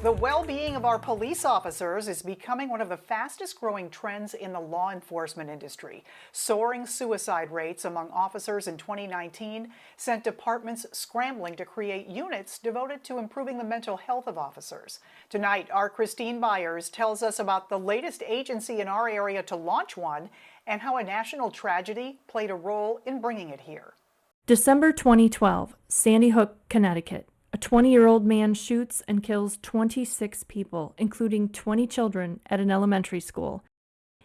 The well-being of our police officers is becoming one of the fastest growing trends in the law enforcement industry. Soaring suicide rates among officers in 2019 sent departments scrambling to create units devoted to improving the mental health of officers. Tonight, our Christine Byers tells us about the latest agency in our area to launch one and how a national tragedy played a role in bringing it here. December 2012, Sandy Hook, Connecticut. A 20-year-old man shoots and kills 26 people, including 20 children, at an elementary school.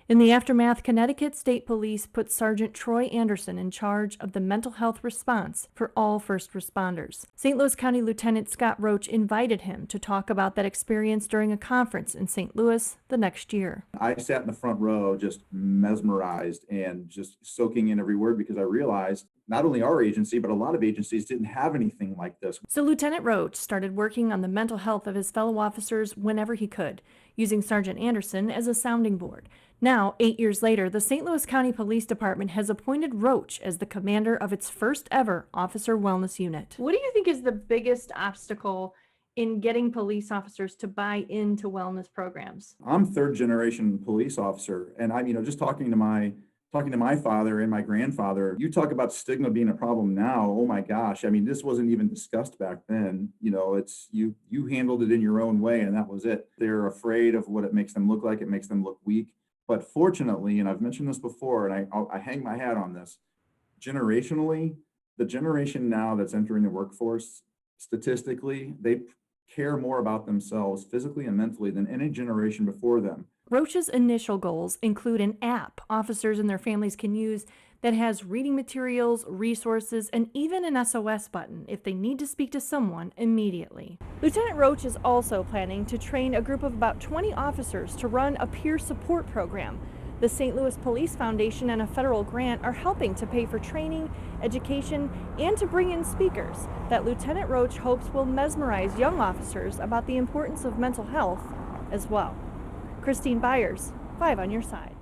In the aftermath, Connecticut State Police put Sergeant Troy Anderson in charge of the mental health response for all first responders. St. Louis County Lieutenant Scott Roach invited him to talk about that experience during a conference in St. Louis the next year. I sat in the front row just mesmerized and just soaking in every word because I realized not only our agency, but a lot of agencies didn't have anything like this. So Lieutenant Roach started working on the mental health of his fellow officers whenever he could, using Sergeant Anderson as a sounding board. Now, 8 years later, the St. Louis County Police Department has appointed Roach as the commander of its first ever officer wellness unit. What do you think is the biggest obstacle in getting police officers to buy into wellness programs? I'm third generation police officer, and I'm just talking to my father and my grandfather. You talk about stigma being a problem now. Oh my gosh. I mean, this wasn't even discussed back then. It's you handled it in your own way and that was it. They're afraid of what it makes them look like. It makes them look weak. But fortunately, and I've mentioned this before, and I hang my hat on this, generationally, the generation now that's entering the workforce, statistically, they care more about themselves physically and mentally than any generation before them. Roach's initial goals include an app officers and their families can use that has reading materials, resources, and even an SOS button if they need to speak to someone immediately. Lieutenant Roach is also planning to train a group of about 20 officers to run a peer support program. The St. Louis Police Foundation and a federal grant are helping to pay for training, education, and to bring in speakers that Lieutenant Roach hopes will mesmerize young officers about the importance of mental health as well. Christine Byers, 5 on your side.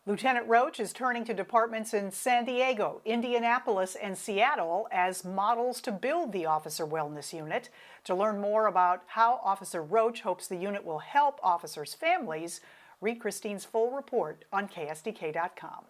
Lieutenant Roach is turning to departments in San Diego, Indianapolis, and Seattle as models to build the Officer Wellness Unit. To learn more about how Officer Roach hopes the unit will help officers' families, read Christine's full report on KSDK.com.